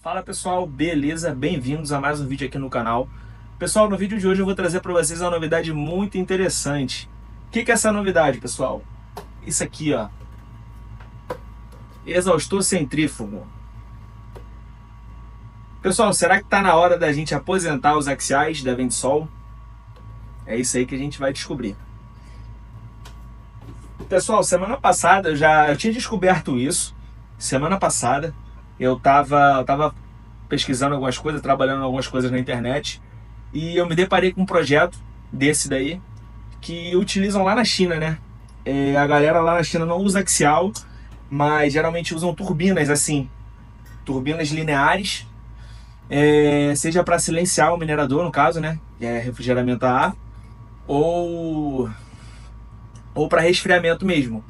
Fala pessoal, beleza? Bem-vindos a mais um vídeo aqui no canal. Pessoal, no vídeo de hoje eu vou trazer para vocês uma novidade muito interessante. O que é essa novidade, pessoal? Isso aqui, ó. Exaustor centrífugo. Pessoal, será que está na hora da gente aposentar os axiais da Vendisol? É isso aí que a gente vai descobrir. Pessoal, semana passada eu tinha descoberto isso. Semana passada eu tava pesquisando algumas coisas, trabalhando algumas coisas na internet, e eu me deparei com um projeto desse daí que utilizam lá na China, né? A galera lá na China não usa axial, mas geralmente usam turbinas assim, turbinas lineares, seja para silenciar o minerador, no caso, né? Refrigeramento a ar, ou para resfriamento mesmo.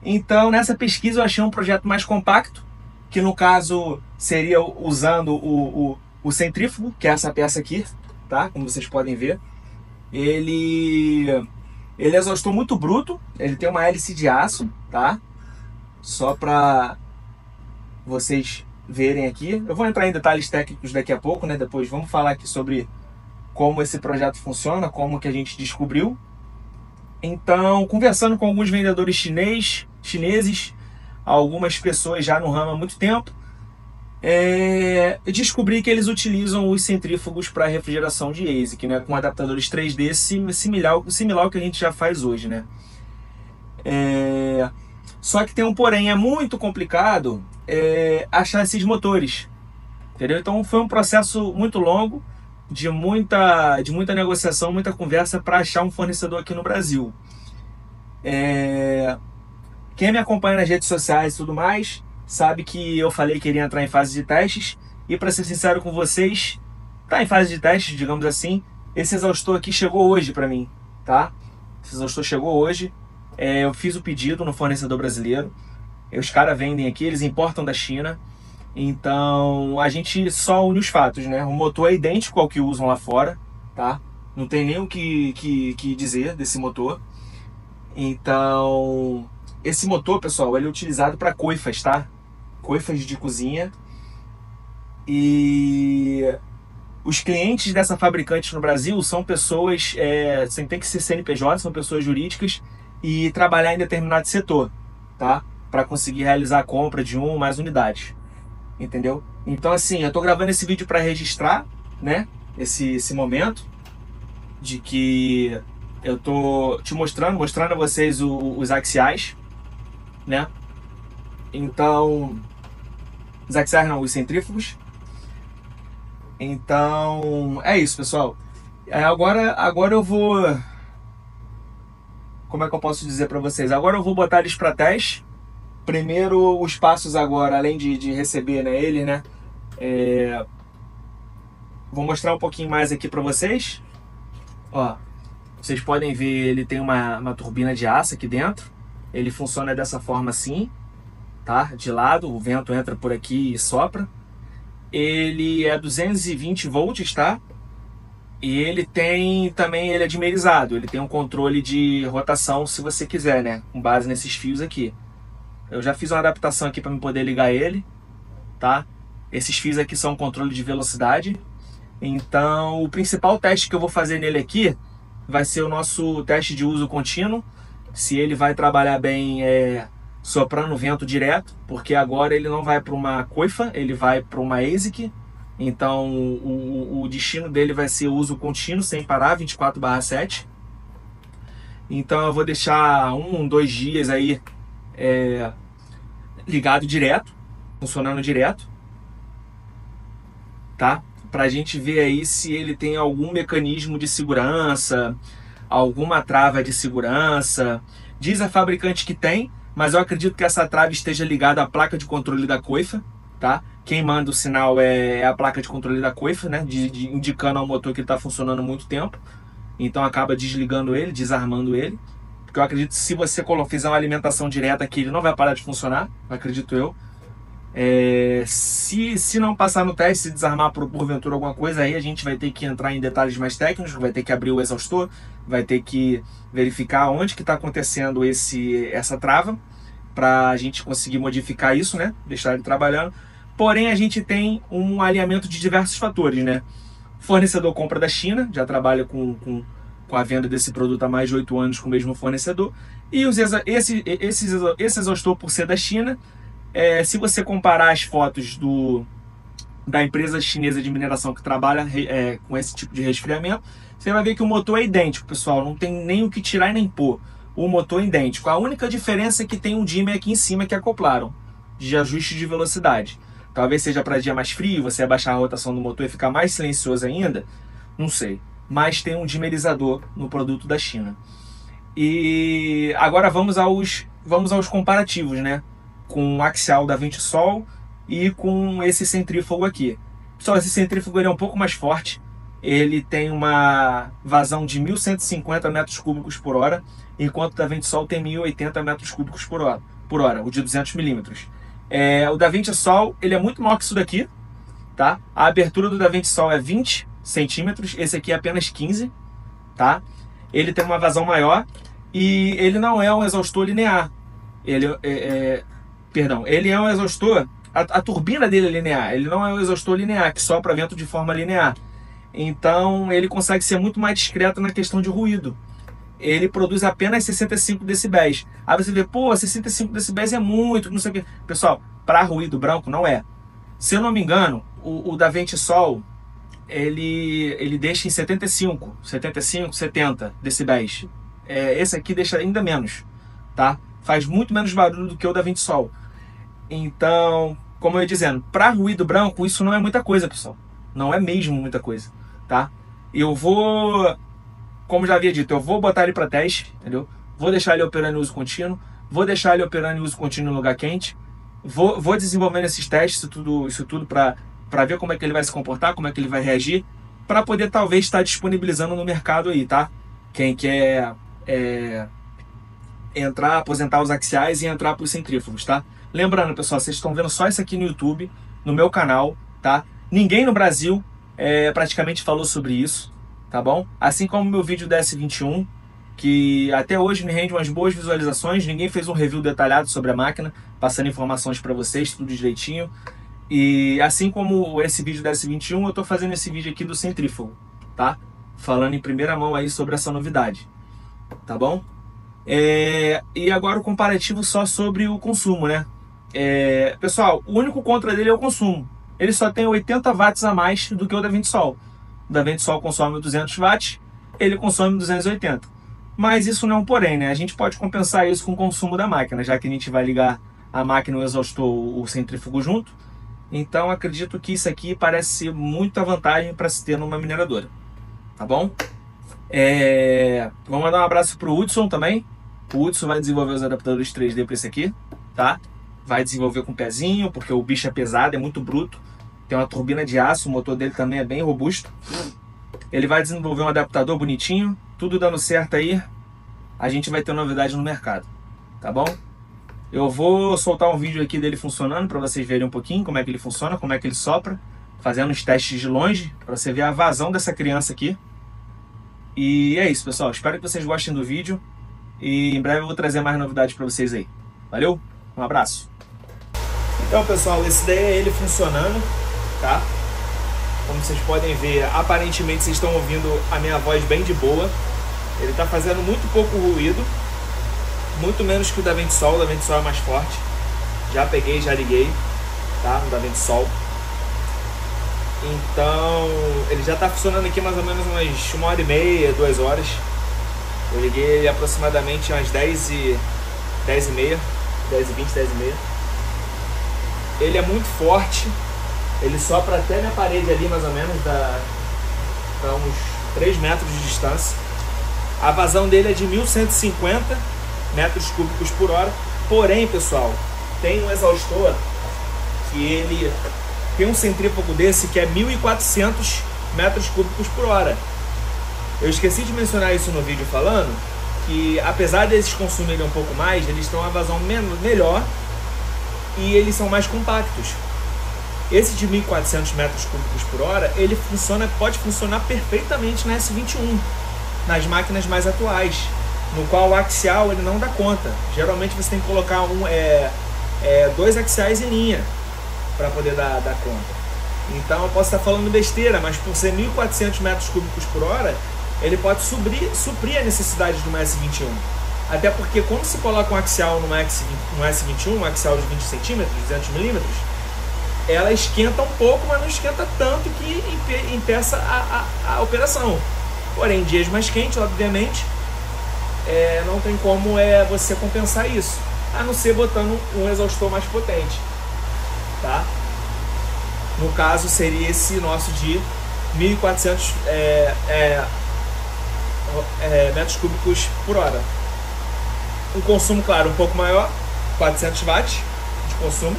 Então, nessa pesquisa eu achei um projeto mais compacto, que no caso seria usando o centrífugo, que é essa peça aqui, tá? Como vocês podem ver. Ele é exaustor muito bruto, ele tem uma hélice de aço, tá? Só para vocês verem aqui. Eu vou entrar em detalhes técnicos daqui a pouco, né? Depois vamos falar aqui sobre como esse projeto funciona, como que a gente descobriu. Então, conversando com alguns vendedores chineses, algumas pessoas já no ramo há muito tempo, eu descobri que eles utilizam os centrífugos para refrigeração de ASIC, né, com adaptadores 3D similar ao que a gente já faz hoje, né? Só que tem um porém, é muito complicado achar esses motores, entendeu? Então foi um processo muito longo, de muita negociação, muita conversa para achar um fornecedor aqui no Brasil. Quem me acompanha nas redes sociais e tudo mais, sabe que eu falei que iria entrar em fase de testes, e para ser sincero com vocês, tá em fase de testes, digamos assim. Esse exaustor aqui chegou hoje para mim, tá? Esse exaustor chegou hoje, eu fiz o pedido no fornecedor brasileiro, os caras vendem aqui, eles importam da China, então a gente só une os fatos, né? O motor é idêntico ao que usam lá fora, tá? Não tem nem o que dizer desse motor. Então, esse motor, pessoal, ele é utilizado para coifas, tá? Coifas de cozinha. E os clientes dessa fabricante no Brasil são pessoas, tem que ser CNPJ, são pessoas jurídicas e trabalhar em determinado setor, tá? Para conseguir realizar a compra de uma ou mais unidades, entendeu? Então, assim, eu tô gravando esse vídeo para registrar, né? Esse momento de que eu tô te mostrando a vocês os axiais, né? Então, os axiais não, os centrífugos. Então, é isso, pessoal. Agora eu vou... Como é que eu posso dizer para vocês? Agora eu vou botar eles para teste. Primeiro, os passos agora, além de receber, né, ele, né? Vou mostrar um pouquinho mais aqui para vocês. Ó, vocês podem ver, ele tem uma turbina de aço aqui dentro. Ele funciona dessa forma assim, tá? De lado, o vento entra por aqui e sopra. Ele é 220 volts, tá? E ele tem também, ele é dimerizado. Ele tem um controle de rotação, se você quiser, né? Com base nesses fios aqui. Eu já fiz uma adaptação aqui para me poder ligar ele, tá? Esses fios aqui são controle de velocidade. Então, o principal teste que eu vou fazer nele aqui vai ser o nosso teste de uso contínuo, se ele vai trabalhar bem soprando vento direto, porque agora ele não vai para uma coifa, ele vai para uma ASIC. Então o destino dele vai ser uso contínuo, sem parar, 24/7. Então eu vou deixar 2 dias aí ligado direto, funcionando direto, tá? Pra gente ver aí se ele tem algum mecanismo de segurança, alguma trava de segurança. Diz a fabricante que tem, mas eu acredito que essa trava esteja ligada à placa de controle da coifa, tá? Quem manda o sinal é a placa de controle da coifa, né? Indicando ao motor que ele está funcionando há muito tempo. Então acaba desligando ele, desarmando ele. Porque eu acredito que se você fizer uma alimentação direta aqui, ele não vai parar de funcionar, acredito eu. Se não passar no teste, se desarmar porventura alguma coisa, aí a gente vai ter que entrar em detalhes mais técnicos, vai ter que abrir o exaustor, vai ter que verificar onde que está acontecendo essa trava, para a gente conseguir modificar isso, né? Deixar ele trabalhando. Porém, a gente tem um alinhamento de diversos fatores, né? O fornecedor compra da China, já trabalha com a venda desse produto há mais de 8 anos com o mesmo fornecedor. E esse exaustor, por ser da China, se você comparar as fotos da empresa chinesa de mineração que trabalha com esse tipo de resfriamento, você vai ver que o motor é idêntico, pessoal. Não tem nem o que tirar e nem pôr. O motor é idêntico. A única diferença é que tem um dimmer aqui em cima que acoplaram, de ajuste de velocidade. Talvez seja para dia mais frio, você abaixar a rotação do motor e ficar mais silencioso ainda. Não sei. Mas tem um dimmerizador no produto da China. E agora vamos aos comparativos, né? Com o axial da Ventisol e com esse centrífugo aqui. Pessoal, esse centrífugo ele é um pouco mais forte. Ele tem uma vazão de 1.150 metros cúbicos por hora, enquanto o da Ventisol tem 1.080 metros cúbicos por hora, o de 200 milímetros. O da Ventisol ele é muito maior que isso daqui, tá? A abertura do da Ventisol é 20 centímetros, esse aqui é apenas 15, tá? Ele tem uma vazão maior e ele não é um exaustor linear. Ele é um exaustor, a turbina dele é linear, ele não é um exaustor linear, que sopra vento de forma linear. Então ele consegue ser muito mais discreto na questão de ruído. Ele produz apenas 65 decibéis. Aí você vê, pô, 65 decibéis é muito, não sei o que. Pessoal, para ruído branco não é. Se eu não me engano, o da Ventisol, ele deixa em 75, 70 decibéis. Esse aqui deixa ainda menos, tá? Faz muito menos barulho do que o da Ventisol. Então, como eu ia dizendo, para ruído branco isso não é muita coisa, pessoal. Não é mesmo muita coisa, tá? Eu vou, como já havia dito, eu vou botar ele para teste, entendeu? Vou deixar ele operando em uso contínuo, vou deixar ele operando em uso contínuo em lugar quente, vou desenvolvendo esses testes, isso tudo para ver como é que ele vai se comportar, como é que ele vai reagir, para poder talvez estar disponibilizando no mercado aí, tá? Quem quer entrar, aposentar os axiais e entrar para os centrífugos, tá? Lembrando, pessoal, vocês estão vendo só isso aqui no YouTube, no meu canal, tá? Ninguém no Brasil praticamente falou sobre isso, tá bom? Assim como o meu vídeo da S21, que até hoje me rende umas boas visualizações, ninguém fez um review detalhado sobre a máquina, passando informações para vocês, tudo direitinho. E assim como esse vídeo da S21, eu tô fazendo esse vídeo aqui do centrífugo, tá? Falando em primeira mão aí sobre essa novidade, tá bom? E agora o comparativo só sobre o consumo, né? Pessoal, o único contra dele é o consumo. Ele só tem 80 watts a mais do que o da Ventisol. O da Ventisol consome 200 watts, ele consome 280. Mas isso não é um porém, né? A gente pode compensar isso com o consumo da máquina, já que a gente vai ligar a máquina e o exaustor, o centrífugo junto. Então acredito que isso aqui parece ser muita vantagem para se ter numa mineradora, tá bom? Vamos mandar um abraço pro Hudson também. O Hudson vai desenvolver os adaptadores 3D para esse aqui, tá? Vai desenvolver com o pezinho, porque o bicho é pesado, é muito bruto. Tem uma turbina de aço, o motor dele também é bem robusto. Ele vai desenvolver um adaptador bonitinho, tudo dando certo aí. A gente vai ter novidade no mercado, tá bom? Eu vou soltar um vídeo aqui dele funcionando para vocês verem um pouquinho como é que ele funciona, como é que ele sopra, fazendo os testes de longe, para você ver a vazão dessa criança aqui. E é isso, pessoal. Espero que vocês gostem do vídeo e em breve eu vou trazer mais novidades para vocês aí. Valeu? Um abraço. Então, pessoal, esse daí é ele funcionando, tá? Como vocês podem ver, aparentemente vocês estão ouvindo a minha voz bem de boa. Ele está fazendo muito pouco ruído, muito menos que o da Ventisol. O da Ventisol é mais forte. Já peguei, já liguei, tá? O da Ventisol. Então, ele já está funcionando aqui mais ou menos umas 1h30, 2 horas. Eu liguei ele aproximadamente umas 10h30, 10h20, 10h30. Ele é muito forte. Ele sopra até minha parede ali, mais ou menos, dá uns 3 metros de distância. A vazão dele é de 1.150 metros cúbicos por hora. Porém, pessoal, tem um exaustor que ele tem um centrífugo desse que é 1.400 metros cúbicos por hora. Eu esqueci de mencionar isso no vídeo falando que, apesar desses consumirem um pouco mais, eles têm uma vazão melhor e eles são mais compactos. Esse de 1.400 metros cúbicos por hora, ele pode funcionar perfeitamente na S21. nas máquinas mais atuais, no qual o axial ele não dá conta. Geralmente você tem que colocar dois axiais em linha para poder dar conta. Então eu posso estar falando besteira, mas por ser 1.400 metros cúbicos por hora, ele pode suprir a necessidade de uma S21. Até porque quando se coloca um axial no S21, um axial de 20 centímetros, 200 milímetros, ela esquenta um pouco, mas não esquenta tanto que impeça a operação. Porém, em dias mais quentes, obviamente, não tem como você compensar isso, a não ser botando um exaustor mais potente, tá? No caso, seria esse nosso de 1.400 metros cúbicos por hora. Um consumo, claro, um pouco maior, 400 watts de consumo.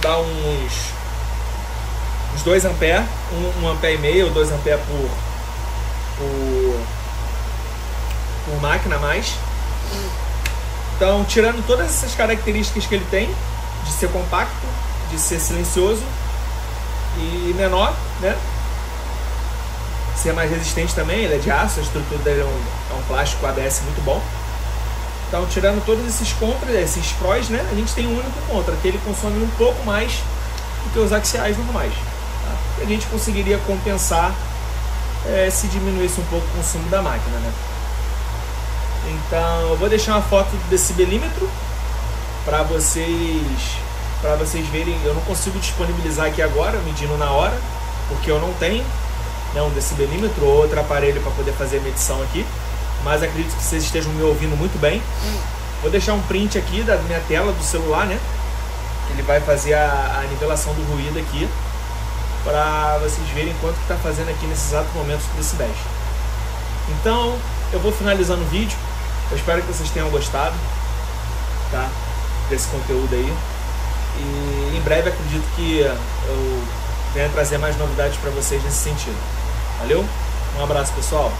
Dá uns 2 amperes, 1,5 ampere ou 2 amperes por máquina a mais. Então, tirando todas essas características que ele tem, de ser compacto, de ser silencioso e menor, né? Ser mais resistente também, ele é de aço, a estrutura dele é um plástico ABS muito bom. Então, tirando todos esses contras, esses prós, né? A gente tem um único contra, que ele consome um pouco mais do que os axiais normais, tá? E a gente conseguiria compensar se diminuísse um pouco o consumo da máquina, né? Então, eu vou deixar uma foto do decibelímetro para vocês verem. Eu não consigo disponibilizar aqui agora, medindo na hora, porque eu não tenho, né, um decibelímetro ou outro aparelho para poder fazer a medição aqui, mas acredito que vocês estejam me ouvindo muito bem. Vou deixar um print aqui da minha tela do celular, né? Ele vai fazer a nivelação do ruído aqui, para vocês verem quanto que está fazendo aqui nesses exatos momentos de decibéis. Então, eu vou finalizando o vídeo. Eu espero que vocês tenham gostado, tá, desse conteúdo aí. E em breve acredito que eu venha trazer mais novidades para vocês nesse sentido. Valeu? Um abraço, pessoal.